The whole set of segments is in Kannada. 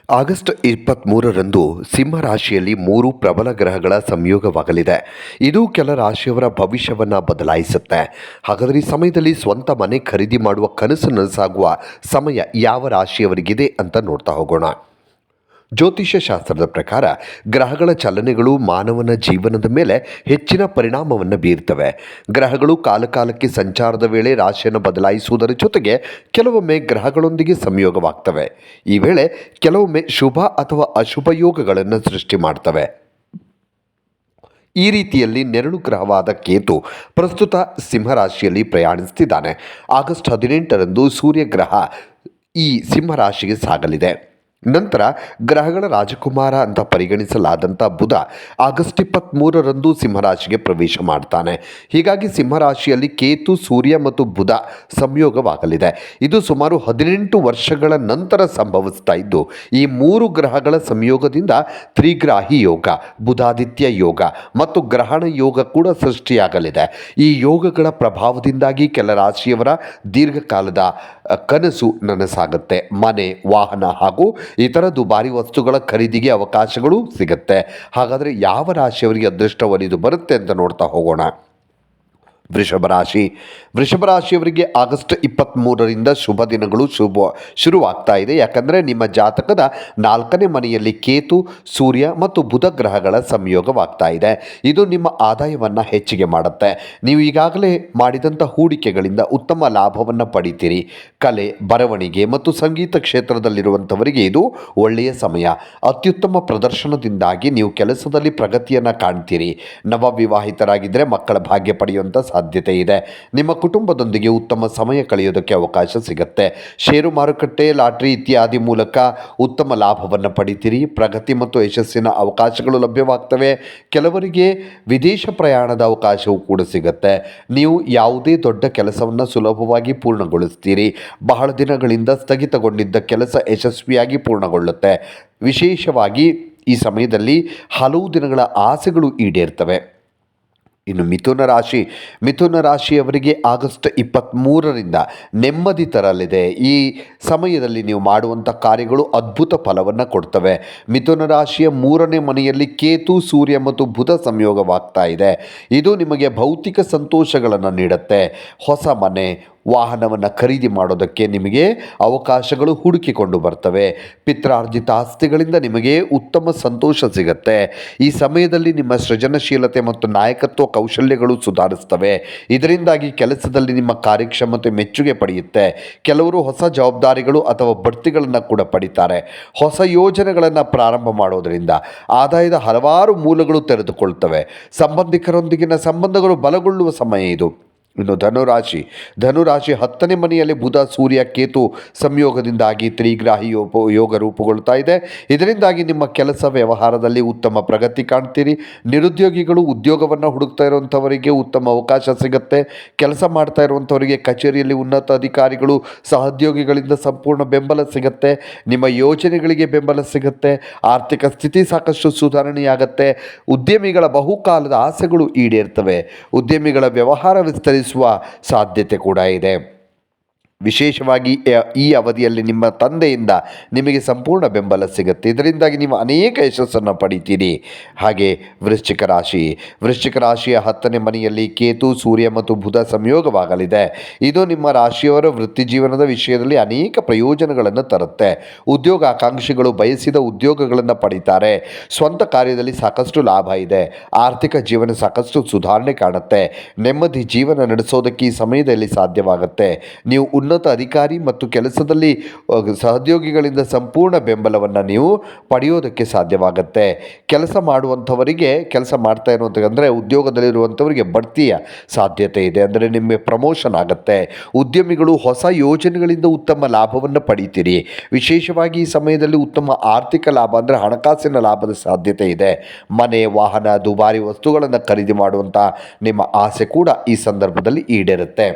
ಆಗಸ್ಟ್ 23ರಂದು ಸಿಂಹ ರಾಶಿಯಲ್ಲಿ 3 ಪ್ರಬಲ ಗ್ರಹಗಳ ಸಂಯೋಗವಾಗಲಿದೆ. ಇದು ಕೆಲ ರಾಶಿಯವರ ಭವಿಷ್ಯವನ್ನು ಬದಲಾಯಿಸುತ್ತೆ. ಹಾಗಾದರೆ ಈ ಸಮಯದಲ್ಲಿ ಸ್ವಂತ ಮನೆ ಖರೀದಿ ಮಾಡುವ ಕನಸು ನನಸಾಗುವ ಸಮಯ ಯಾವ ರಾಶಿಯವರಿಗಿದೆ ಅಂತ ನೋಡ್ತಾ ಹೋಗೋಣ. ಜ್ಯೋತಿಷ್ಯ ಶಾಸ್ತ್ರದ ಪ್ರಕಾರ ಗ್ರಹಗಳ ಚಲನೆಗಳು ಮಾನವನ ಜೀವನದ ಮೇಲೆ ಹೆಚ್ಚಿನ ಪರಿಣಾಮವನ್ನು ಬೀರ್ತವೆ. ಗ್ರಹಗಳು ಕಾಲಕಾಲಕ್ಕೆ ಸಂಚಾರದ ವೇಳೆ ರಾಶಿಯನ್ನು ಬದಲಾಯಿಸುವುದರ ಜೊತೆಗೆ ಕೆಲವೊಮ್ಮೆ ಗ್ರಹಗಳೊಂದಿಗೆ ಸಂಯೋಗವಾಗ್ತವೆ. ಈ ವೇಳೆ ಕೆಲವೊಮ್ಮೆ ಶುಭ ಅಥವಾ ಅಶುಭ ಯೋಗಗಳನ್ನು ಸೃಷ್ಟಿ ಮಾಡ್ತವೆ. ಈ ರೀತಿಯಲ್ಲಿ ನೆರಳು ಗ್ರಹವಾದ ಕೇತು ಪ್ರಸ್ತುತ ಸಿಂಹರಾಶಿಯಲ್ಲಿ ಪ್ರಯಾಣಿಸ್ತಿದ್ದಾನೆ. ಆಗಸ್ಟ್ 18ರಂದು ಸೂರ್ಯಗ್ರಹ ಈ ಸಿಂಹರಾಶಿಗೆ ಸಾಗಲಿದೆ. ನಂತರ ಗ್ರಹಗಳ ರಾಜಕುಮಾರ ಅಂತ ಪರಿಗಣಿಸಲಾದಂಥ ಬುಧ ಆಗಸ್ಟ್ 23ರಂದು ಸಿಂಹರಾಶಿಗೆ ಪ್ರವೇಶ ಮಾಡ್ತಾನೆ. ಹೀಗಾಗಿ ಸಿಂಹರಾಶಿಯಲ್ಲಿ ಕೇತು, ಸೂರ್ಯ ಮತ್ತು ಬುಧ ಸಂಯೋಗವಾಗಲಿದೆ. ಇದು ಸುಮಾರು 18 ವರ್ಷಗಳ ನಂತರ ಸಂಭವಿಸ್ತಾ ಇದ್ದು, ಈ 3 ಗ್ರಹಗಳ ಸಂಯೋಗದಿಂದ ತ್ರಿಗ್ರಾಹಿ ಯೋಗ, ಬುಧಾದಿತ್ಯ ಯೋಗ ಮತ್ತು ಗ್ರಹಣ ಯೋಗ ಕೂಡ ಸೃಷ್ಟಿಯಾಗಲಿದೆ. ಈ ಯೋಗಗಳ ಪ್ರಭಾವದಿಂದಾಗಿ ಕೆಲ ರಾಶಿಯವರ ದೀರ್ಘಕಾಲದ ಕನಸು ನನಸಾಗುತ್ತೆ. ಮನೆ, ವಾಹನ ಹಾಗೂ ಇತರ ದುಬಾರಿ ವಸ್ತುಗಳ ಖರೀದಿಗೆ ಅವಕಾಶಗಳು ಸಿಗುತ್ತೆ. ಹಾಗಾದರೆ ಯಾವ ರಾಶಿಯವರಿಗೆ ಅದೃಷ್ಟ ಒಲಿದು ಬರುತ್ತೆ ಅಂತ ನೋಡ್ತಾ ಹೋಗೋಣ. ವೃಷಭ ರಾಶಿಯವರಿಗೆ ಆಗಸ್ಟ್ 23ರಿಂದ ಶುಭ ದಿನಗಳು ಶುರುವಾಗ್ತಾ ಇದೆ. ಯಾಕಂದರೆ ನಿಮ್ಮ ಜಾತಕದ 4ನೇ ಮನೆಯಲ್ಲಿ ಕೇತು, ಸೂರ್ಯ ಮತ್ತು ಬುಧ ಗ್ರಹಗಳ ಸಂಯೋಗವಾಗ್ತಾ ಇದೆ. ಇದು ನಿಮ್ಮ ಆದಾಯವನ್ನು ಹೆಚ್ಚಿಗೆ ಮಾಡುತ್ತೆ. ನೀವು ಈಗಾಗಲೇ ಮಾಡಿದಂಥ ಹೂಡಿಕೆಗಳಿಂದ ಉತ್ತಮ ಲಾಭವನ್ನು ಪಡಿತೀರಿ. ಕಲೆ, ಬರವಣಿಗೆ ಮತ್ತು ಸಂಗೀತ ಕ್ಷೇತ್ರದಲ್ಲಿರುವಂಥವರಿಗೆ ಇದು ಒಳ್ಳೆಯ ಸಮಯ. ಅತ್ಯುತ್ತಮ ಪ್ರದರ್ಶನದಿಂದಾಗಿ ನೀವು ಕೆಲಸದಲ್ಲಿ ಪ್ರಗತಿಯನ್ನು ಕಾಣ್ತೀರಿ. ನವವಿವಾಹಿತರಾಗಿದ್ದರೆ ಮಕ್ಕಳ ಭಾಗ್ಯ ಪಡೆಯುವಂಥ ಸಾಧ್ಯತೆ ಇದೆ. ನಿಮ್ಮ ಕುಟುಂಬದೊಂದಿಗೆ ಉತ್ತಮ ಸಮಯ ಕಳೆಯೋದಕ್ಕೆ ಅವಕಾಶ ಸಿಗುತ್ತೆ. ಷೇರು ಮಾರುಕಟ್ಟೆ, ಲಾಟ್ರಿ ಇತ್ಯಾದಿ ಮೂಲಕ ಉತ್ತಮ ಲಾಭವನ್ನು ಪಡಿತೀರಿ. ಪ್ರಗತಿ ಮತ್ತು ಯಶಸ್ಸಿನ ಅವಕಾಶಗಳು ಲಭ್ಯವಾಗ್ತವೆ. ಕೆಲವರಿಗೆ ವಿದೇಶ ಪ್ರಯಾಣದ ಅವಕಾಶವೂ ಕೂಡ ಸಿಗುತ್ತೆ. ನೀವು ಯಾವುದೇ ದೊಡ್ಡ ಕೆಲಸವನ್ನು ಸುಲಭವಾಗಿ ಪೂರ್ಣಗೊಳಿಸ್ತೀರಿ. ಬಹಳ ದಿನಗಳಿಂದ ಸ್ಥಗಿತಗೊಂಡಿದ್ದ ಕೆಲಸ ಯಶಸ್ವಿಯಾಗಿ ಪೂರ್ಣಗೊಳ್ಳುತ್ತೆ. ವಿಶೇಷವಾಗಿ ಈ ಸಮಯದಲ್ಲಿ ಹಲವು ದಿನಗಳ ಆಸೆಗಳು ಈಡೇರ್ತವೆ. ಇನ್ನು ಮಿಥುನ ರಾಶಿಯವರಿಗೆ ಆಗಸ್ಟ್ 23ರಿಂದ ನೆಮ್ಮದಿ ತರಲಿದೆ. ಈ ಸಮಯದಲ್ಲಿ ನೀವು ಮಾಡುವಂಥ ಕಾರ್ಯಗಳು ಅದ್ಭುತ ಫಲವನ್ನು ಕೊಡ್ತವೆ. ಮಿಥುನ ರಾಶಿಯ 3ನೇ ಮನೆಯಲ್ಲಿ ಕೇತು, ಸೂರ್ಯ ಮತ್ತು ಬುಧ ಸಂಯೋಗವಾಗ್ತಾ ಇದೆ. ಇದು ನಿಮಗೆ ಭೌತಿಕ ಸಂತೋಷಗಳನ್ನು ನೀಡುತ್ತೆ. ಹೊಸ ಮನೆ, ವಾಹನವನ್ನು ಖರೀದಿ ಮಾಡೋದಕ್ಕೆ ನಿಮಗೆ ಅವಕಾಶಗಳು ಹುಡುಕಿಕೊಂಡು ಬರ್ತವೆ. ಪಿತ್ರಾರ್ಜಿತ ಆಸ್ತಿಗಳಿಂದ ನಿಮಗೆ ಉತ್ತಮ ಸಂತೋಷ ಸಿಗುತ್ತೆ. ಈ ಸಮಯದಲ್ಲಿ ನಿಮ್ಮ ಸೃಜನಶೀಲತೆ ಮತ್ತು ನಾಯಕತ್ವ ಕೌಶಲ್ಯಗಳು ಸುಧಾರಿಸ್ತವೆ. ಇದರಿಂದಾಗಿ ಕೆಲಸದಲ್ಲಿ ನಿಮ್ಮ ಕಾರ್ಯಕ್ಷಮತೆ ಮೆಚ್ಚುಗೆ ಪಡೆಯುತ್ತೆ. ಕೆಲವರು ಹೊಸ ಜವಾಬ್ದಾರಿಗಳು ಅಥವಾ ಬಡ್ತಿಗಳನ್ನು ಕೂಡ ಪಡಿತಾರೆ. ಹೊಸ ಯೋಜನೆಗಳನ್ನು ಪ್ರಾರಂಭ ಮಾಡೋದರಿಂದ ಆದಾಯದ ಹಲವಾರು ಮೂಲಗಳು ತೆರೆದುಕೊಳ್ತವೆ. ಸಂಬಂಧಿಕರೊಂದಿಗಿನ ಸಂಬಂಧಗಳು ಬಲಗೊಳ್ಳುವ ಸಮಯ ಇದು. ಇನ್ನು ಧನುರಾಶಿ 10ನೇ ಮನೆಯಲ್ಲಿ ಬುಧ, ಸೂರ್ಯ, ಕೇತು ಸಂಯೋಗದಿಂದಾಗಿ ತ್ರಿಗ್ರಾಹಿ ಯೋಗ ರೂಪುಗೊಳ್ತಾ ಇದೆ. ಇದರಿಂದಾಗಿ ನಿಮ್ಮ ಕೆಲಸ ವ್ಯವಹಾರದಲ್ಲಿ ಉತ್ತಮ ಪ್ರಗತಿ ಕಾಣ್ತೀರಿ. ನಿರುದ್ಯೋಗಿಗಳು ಉದ್ಯೋಗವನ್ನು ಹುಡುಕ್ತಾ ಇರುವಂಥವರಿಗೆ ಉತ್ತಮ ಅವಕಾಶ ಸಿಗುತ್ತೆ. ಕೆಲಸ ಮಾಡ್ತಾ ಇರುವಂಥವರಿಗೆ ಕಚೇರಿಯಲ್ಲಿ ಉನ್ನತ ಅಧಿಕಾರಿಗಳು, ಸಹೋದ್ಯೋಗಿಗಳಿಂದ ಸಂಪೂರ್ಣ ಬೆಂಬಲ ಸಿಗುತ್ತೆ. ನಿಮ್ಮ ಯೋಜನೆಗಳಿಗೆ ಬೆಂಬಲ ಸಿಗುತ್ತೆ. ಆರ್ಥಿಕ ಸ್ಥಿತಿ ಸಾಕಷ್ಟು ಸುಧಾರಣೆಯಾಗತ್ತೆ. ಉದ್ಯಮಿಗಳ ಬಹುಕಾಲದ ಆಸೆಗಳು ಈಡೇರ್ತವೆ. ಉದ್ಯಮಿಗಳ ವ್ಯವಹಾರ ವಿಸ್ತರಿಸುವ ಸಾಧ್ಯತೆ ಕೂಡ ಇದೆ. ವಿಶೇಷವಾಗಿ ಈ ಅವಧಿಯಲ್ಲಿ ನಿಮ್ಮ ತಂದೆಯಿಂದ ನಿಮಗೆ ಸಂಪೂರ್ಣ ಬೆಂಬಲ ಸಿಗುತ್ತೆ. ಇದರಿಂದಾಗಿ ನೀವು ಅನೇಕ ಯಶಸ್ಸನ್ನು ಪಡಿತೀರಿ. ಹಾಗೆ ವೃಶ್ಚಿಕ ರಾಶಿಯ 10ನೇ ಮನೆಯಲ್ಲಿ ಕೇತು, ಸೂರ್ಯ ಮತ್ತು ಬುಧ ಸಂಯೋಗವಾಗಲಿದೆ. ಇದು ನಿಮ್ಮ ರಾಶಿಯವರ ವೃತ್ತಿ ಜೀವನದ ವಿಷಯದಲ್ಲಿ ಅನೇಕ ಪ್ರಯೋಜನಗಳನ್ನು ತರುತ್ತೆ. ಉದ್ಯೋಗಾಕಾಂಕ್ಷಿಗಳು ಬಯಸಿದ ಉದ್ಯೋಗಗಳನ್ನು ಪಡೀತಾರೆ. ಸ್ವಂತ ಕಾರ್ಯದಲ್ಲಿ ಸಾಕಷ್ಟು ಲಾಭ ಇದೆ. ಆರ್ಥಿಕ ಜೀವನ ಸಾಕಷ್ಟು ಸುಧಾರಣೆ ಕಾಣುತ್ತೆ. ನೆಮ್ಮದಿ ಜೀವನ ನಡೆಸೋದಕ್ಕೆ ಈ ಸಮಯದಲ್ಲಿ ಸಾಧ್ಯವಾಗುತ್ತೆ. ನೀವು ಉನ್ನತ ಅಧಿಕಾರಿ ಮತ್ತು ಕೆಲಸದಲ್ಲಿ ಸಹೋದ್ಯೋಗಿಗಳಿಂದ ಸಂಪೂರ್ಣ ಬೆಂಬಲವನ್ನು ನೀವು ಪಡೆಯೋದಕ್ಕೆ ಸಾಧ್ಯವಾಗುತ್ತೆ. ಕೆಲಸ ಮಾಡ್ತಾ ಇರುವಂಥ ಉದ್ಯೋಗದಲ್ಲಿರುವಂಥವರಿಗೆ ಬಡ್ತಿಯ ಸಾಧ್ಯತೆ ಇದೆ. ಅಂದರೆ ನಿಮಗೆ ಪ್ರಮೋಷನ್ ಆಗುತ್ತೆ. ಉದ್ಯಮಿಗಳು ಹೊಸ ಯೋಜನೆಗಳಿಂದ ಉತ್ತಮ ಲಾಭವನ್ನು ಪಡೀತೀರಿ. ವಿಶೇಷವಾಗಿ ಈ ಸಮಯದಲ್ಲಿ ಉತ್ತಮ ಆರ್ಥಿಕ ಲಾಭ ಅಂದರೆ ಹಣಕಾಸಿನ ಲಾಭದ ಸಾಧ್ಯತೆ ಇದೆ. ಮನೆ, ವಾಹನ, ದುಬಾರಿ ವಸ್ತುಗಳನ್ನು ಖರೀದಿ ಮಾಡುವಂಥ ನಿಮ್ಮ ಆಸೆ ಕೂಡ ಈ ಸಂದರ್ಭದಲ್ಲಿ ಈಡೇರುತ್ತೆ.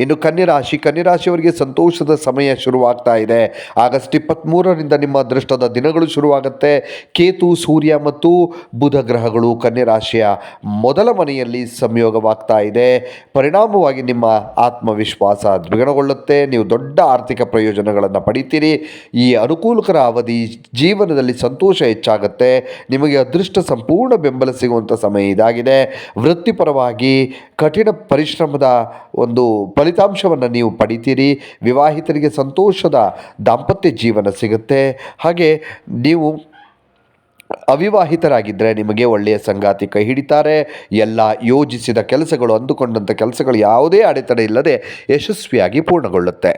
ಇನ್ನು ಕನ್ಯರಾಶಿಯವರಿಗೆ ಸಂತೋಷದ ಸಮಯ ಶುರುವಾಗ್ತಾ ಇದೆ. ಆಗಸ್ಟ್ 23ರಿಂದ ನಿಮ್ಮ ಅದೃಷ್ಟದ ದಿನಗಳು ಶುರುವಾಗುತ್ತೆ. ಕೇತು, ಸೂರ್ಯ ಮತ್ತು ಬುಧ ಗ್ರಹಗಳು ಕನ್ಯರಾಶಿಯ ಮೊದಲ ಮನೆಯಲ್ಲಿ ಸಂಯೋಗವಾಗ್ತಾ ಇದೆ. ಪರಿಣಾಮವಾಗಿ ನಿಮ್ಮ ಆತ್ಮವಿಶ್ವಾಸ ದ್ವಿಗುಣಗೊಳ್ಳುತ್ತೆ. ನೀವು ದೊಡ್ಡ ಆರ್ಥಿಕ ಪ್ರಯೋಜನಗಳನ್ನು ಪಡಿತೀರಿ. ಈ ಅನುಕೂಲಕರ ಅವಧಿ ಜೀವನದಲ್ಲಿ ಸಂತೋಷ ಹೆಚ್ಚಾಗುತ್ತೆ. ನಿಮಗೆ ಅದೃಷ್ಟ ಸಂಪೂರ್ಣ ಬೆಂಬಲ ಸಿಗುವಂಥ ಸಮಯ ಇದಾಗಿದೆ. ವೃತ್ತಿಪರವಾಗಿ ಕಠಿಣ ಪರಿಶ್ರಮದ ಒಂದು ಫಲಿತಾಂಶವನ್ನು ನೀವು ಪಡಿತೀರಿ. ವಿವಾಹಿತರಿಗೆ ಸಂತೋಷದ ದಾಂಪತ್ಯ ಜೀವನ ಸಿಗುತ್ತೆ. ಹಾಗೆ ನೀವು ಅವಿವಾಹಿತರಾಗಿದ್ದರೆ ನಿಮಗೆ ಒಳ್ಳೆಯ ಸಂಗಾತಿ ಕೈ ಹಿಡಿತಾರೆ. ಎಲ್ಲ ಯೋಜಿಸಿದ ಕೆಲಸಗಳು, ಅಂದುಕೊಂಡಂಥ ಕೆಲಸಗಳು ಯಾವುದೇ ಅಡೆತಡೆ ಇಲ್ಲದೆ ಯಶಸ್ವಿಯಾಗಿ ಪೂರ್ಣಗೊಳ್ಳುತ್ತೆ.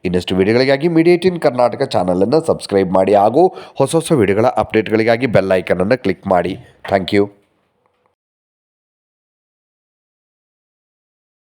ಇನ್ನಷ್ಟು ವಿಡಿಯೋಗಳಿಗಾಗಿ ಮೀಡಿಯಾ18 ಕರ್ನಾಟಕ ಚಾನಲನ್ನು ಸಬ್ಸ್ಕ್ರೈಬ್ ಮಾಡಿ ಹಾಗೂ ಹೊಸ ವಿಡಿಯೋಗಳ ಅಪ್ಡೇಟ್ಗಳಿಗಾಗಿ ಬೆಲ್ ಐಕನನ್ನು ಕ್ಲಿಕ್ ಮಾಡಿ. Thank you.